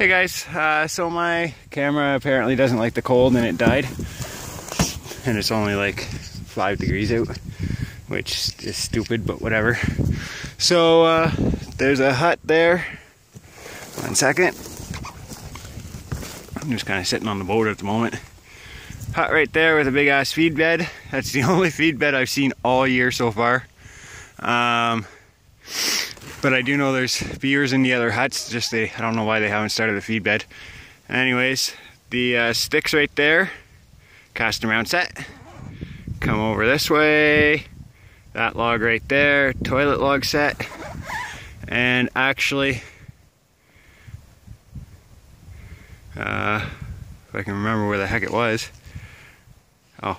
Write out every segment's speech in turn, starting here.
Hey guys, so my camera apparently doesn't like the cold and it died. And it's only like 5 degrees out, which is stupid, but whatever. So there's a hut there. 1 second. I'm just kind of sitting on the boat at the moment. Hut right there with a big ass feed bed. That's the only feed bed I've seen all year so far. But I do know there's beavers in the other huts, just I don't know why they haven't started a feed bed. Anyways, the sticks right there, cast around set. Come over this way, that log right there, toilet log set. And actually, if I can remember where the heck it was. Oh,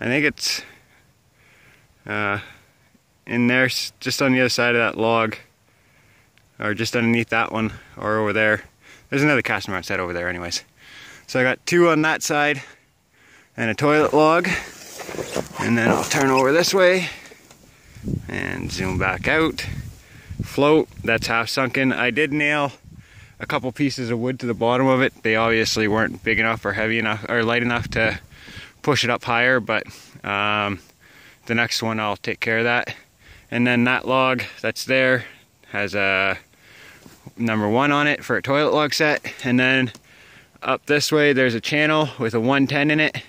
I think it's in there, just on the other side of that log, or just underneath that one, or over there. There's another cast around set over there anyways. So I got 2 on that side, and a toilet log. And then I'll turn over this way, and zoom back out. Float, that's half sunken. I did nail a couple pieces of wood to the bottom of it. They obviously weren't big enough or heavy enough, or light enough to push it up higher, but the next one I'll take care of that. And then that log that's there has a number 1 on it for a toilet log set. And then up this way there's a channel with a 110 in it,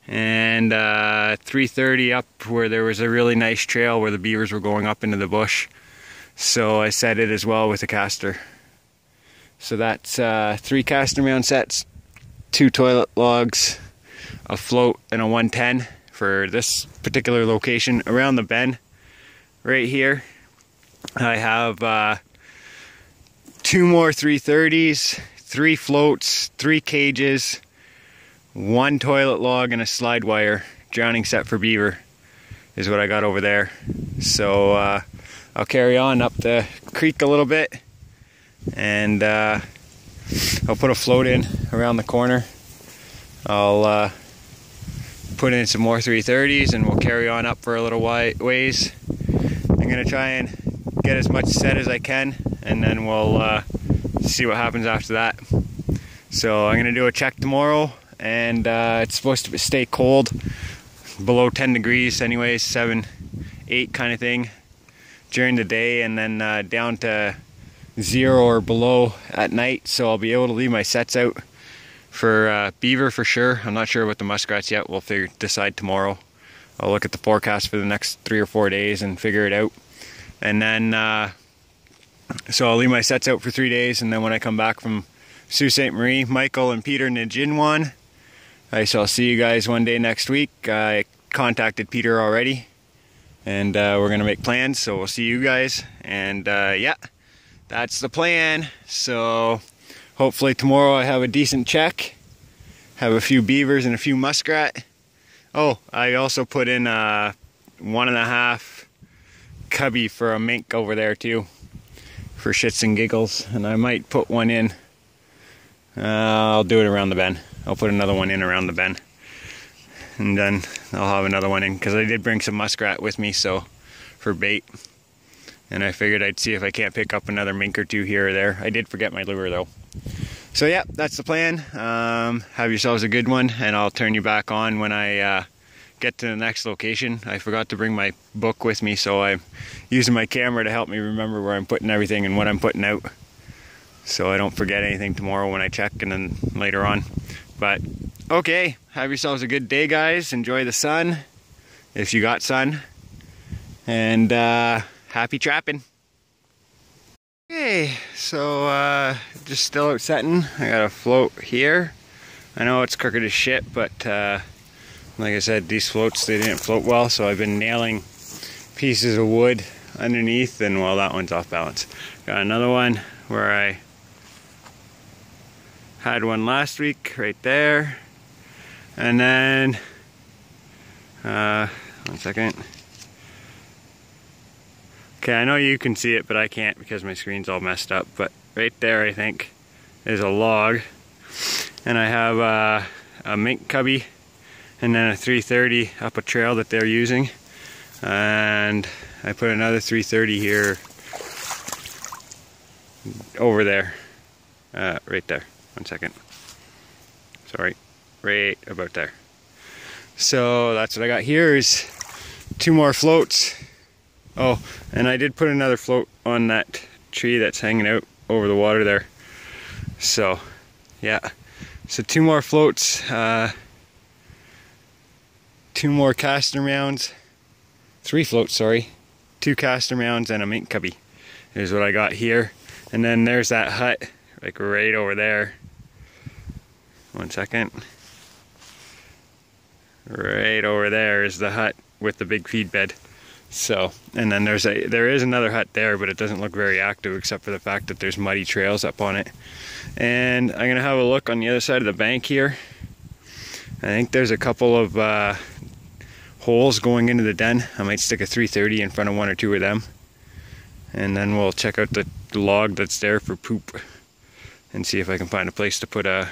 and 330 up where there was a really nice trail where the beavers were going up into the bush. So I set it as well with a caster. So that's 3 caster mount sets, 2 toilet logs, a float, and a 110 for this particular location. Around the bend right here I have 2 more 330s, 3 floats, 3 cages, 1 toilet log, and a slide wire drowning set for beaver is what I got over there. So I'll carry on up the creek a little bit, and I'll put a float in around the corner. I'll put in some more 330s, and we'll carry on up for a little ways. I'm gonna try and get as much set as I can, and then we'll see what happens after that. So I'm gonna do a check tomorrow, and it's supposed to stay cold, below 10 degrees anyways, 7, 8 kind of thing during the day, and then down to 0 or below at night. So I'll be able to leave my sets out for beaver for sure. I'm not sure about the muskrats yet. We'll decide tomorrow. I'll look at the forecast for the next 3 or 4 days and figure it out. And then, so I'll leave my sets out for 3 days, and then when I come back from Sault Ste. Marie, Michael and Peter Najinwan, I shall see you guys one day next week. I contacted Peter already, and we're gonna make plans, so we'll see you guys. And yeah, that's the plan. So hopefully tomorrow I have a decent check, have a few beavers and a few muskrat. Oh, I also put in a 1.5 cubby for a mink over there too, for shits and giggles, and I might put one in. I'll do it around the bend. I'll put another one in around the bend, and then I'll have another one in, because I did bring some muskrat with me, so for bait, and I figured I'd see if I can't pick up another mink or 2 here or there. I did forget my lure though. So yeah, that's the plan. Have yourselves a good one, and I'll turn you back on when I get to the next location. I forgot to bring my book with me, so I'm using my camera to help me remember where I'm putting everything and what I'm putting out, so I don't forget anything tomorrow when I check, and then later on. But okay, have yourselves a good day, guys. Enjoy the sun, if you got sun, and happy trapping. Okay, so just still out setting. I got a float here. I know it's crooked as shit, but like I said, these floats, they didn't float well, so I've been nailing pieces of wood underneath, and well, that one's off balance. Got another one where I had one last week right there. And then 1 second. Okay, I know you can see it, but I can't because my screen's all messed up. But right there, I think, is a log. And I have a mink cubby, and then a 330 up a trail that they're using. And I put another 330 here over there. Right there. 1 second. Sorry. Right about there. So that's what I got here is 2 more floats. Oh, and I did put another float on that tree that's hanging out over the water there. So, yeah. So 2 more floats, 2 more caster mounds, 3 floats, sorry. 2 caster mounds and a mink cubby is what I got here. And then there's that hut, like right over there. 1 second. Right over there is the hut with the big feed bed. So, and then there is another hut there, but it doesn't look very active except for the fact that there's muddy trails up on it. And I'm gonna have a look on the other side of the bank here. I think there's a couple of holes going into the den. I might stick a 330 in front of 1 or 2 of them. And then we'll check out the log that's there for poop and see if I can find a place to put that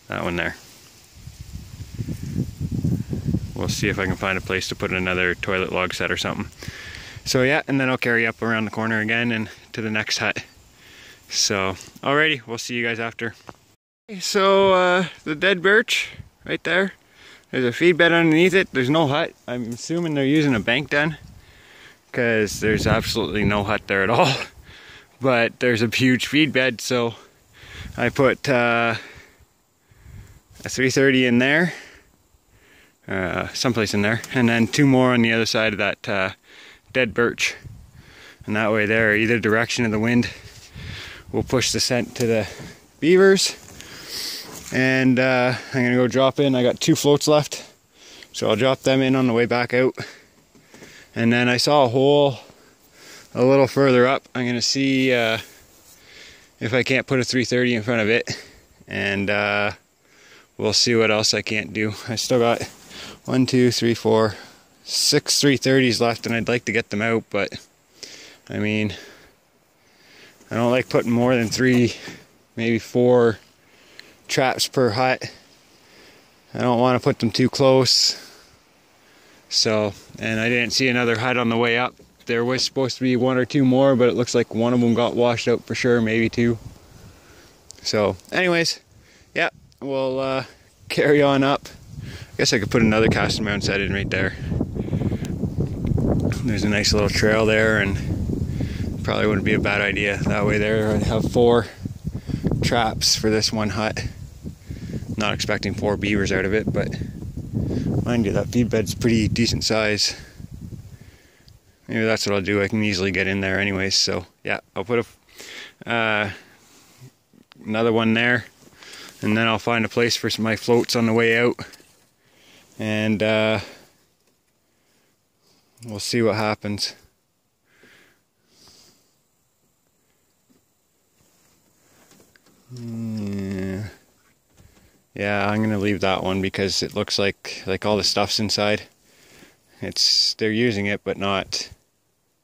one there. We'll see if I can find a place to put another toilet log set or something. So yeah, and then I'll carry up around the corner again and to the next hut. So, alrighty, we'll see you guys after. So, the dead birch right there. There's a feed bed underneath it. There's no hut. I'm assuming they're using a bank den because there's absolutely no hut there at all. But there's a huge feed bed, so I put a 330 in there. Someplace in there, and then 2 more on the other side of that dead birch, and that way there, either direction of the wind will push the scent to the beavers. And I'm gonna go drop in. I got 2 floats left, so I'll drop them in on the way back out. And then I saw a hole a little further up. I'm gonna see if I can't put a 330 in front of it, and we'll see what else I can't do. I still got 1, 2, 3, 4, 6 330s left, and I'd like to get them out, but I mean, I don't like putting more than 3, maybe 4 traps per hut. I don't want to put them too close. So, and I didn't see another hut on the way up. There was supposed to be 1 or 2 more, but it looks like 1 of them got washed out for sure, maybe 2. So, anyways, yeah, we'll carry on up. I guess I could put another caster mount set in right there. There's a nice little trail there, and probably wouldn't be a bad idea. That way there I'd have 4 traps for this 1 hut. Not expecting 4 beavers out of it, but mind you, that feed bed's pretty decent size. Maybe that's what I'll do. I can easily get in there anyways. So yeah, I'll put another one there, and then I'll find a place for my floats on the way out. And we'll see what happens. Yeah, I'm gonna leave that one because it looks like all the stuff's inside. They're using it, but not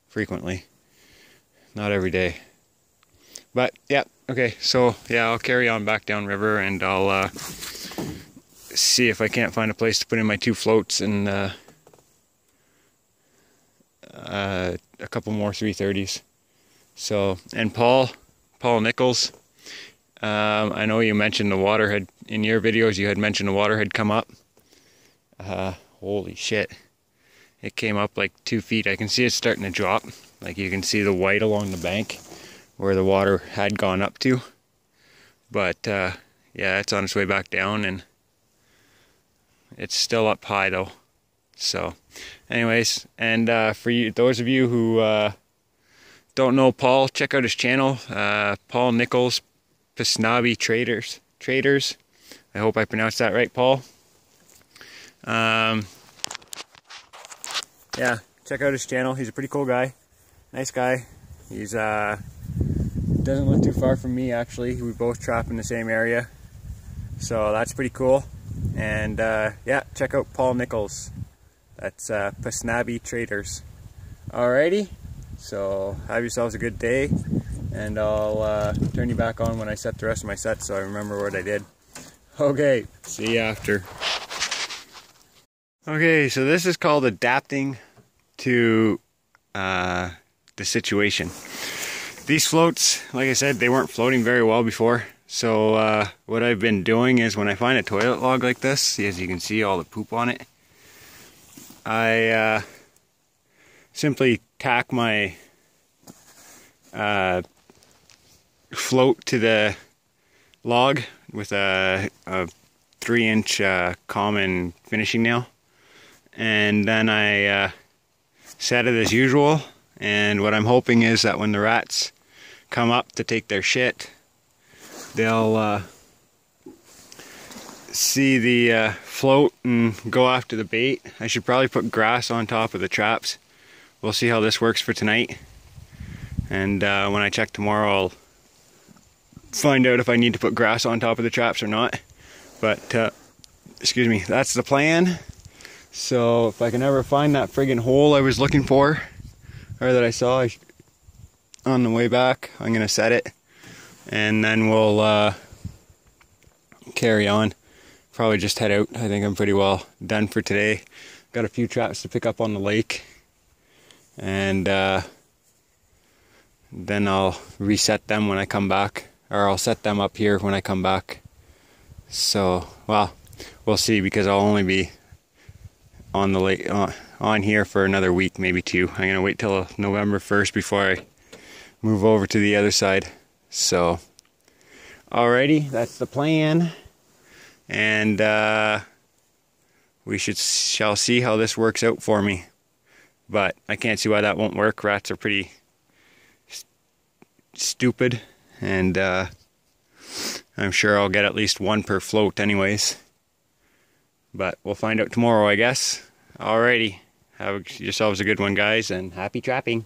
frequently, not every day. But yeah, okay. So yeah, I'll carry on back down river, and I'll see if I can't find a place to put in my 2 floats and a couple more 330s. So, and Paul Nichols, I know you mentioned the water had, in your videos you had mentioned the water had come up. Holy shit. It came up like 2 feet. I can see it's starting to drop. Like you can see the white along the bank where the water had gone up to. But yeah, it's on its way back down, and it's still up high though. So anyways, and for you, those of you who don't know Paul, check out his channel, Paul Nichols Pasnabi Traders. I hope I pronounced that right, Paul. Yeah, check out his channel. He's a pretty cool guy. Nice guy. He's doesn't live too far from me actually. We both trap in the same area. So that's pretty cool. And yeah, check out Paul Nichols. That's Pasnabi Traders. Alrighty, so have yourselves a good day, and I'll turn you back on when I set the rest of my sets so I remember what I did. Okay, see you after. Okay, so this is called adapting to the situation. these floats, like I said, they weren't floating very well before. So what I've been doing is when I find a toilet log like this, as you can see all the poop on it, I simply tack my float to the log with a 3-inch common finishing nail, and then I set it as usual. And what I'm hoping is that when the rats come up to take their shit, they'll see the float and go after the bait. I should probably put grass on top of the traps. We'll see how this works for tonight, and when I check tomorrow I'll find out if I need to put grass on top of the traps or not. But excuse me, that's the plan. So if I can ever find that friggin' hole I was looking for, or that I saw on the way back, I'm gonna set it, and then we'll carry on. Probably just head out. I think I'm pretty well done for today. Got a few traps to pick up on the lake, and then I'll reset them when I come back, or I'll set them up here when I come back. So, well, we'll see, because I'll only be on the lake, on here for another week, maybe 2. I'm gonna wait till November 1st before I move over to the other side. So, alrighty, that's the plan, and we shall see how this works out for me. But I can't see why that won't work. Rats are pretty stupid, and I'm sure I'll get at least 1 per float anyways. But we'll find out tomorrow, I guess. Alrighty, have yourselves a good one, guys, and happy trapping.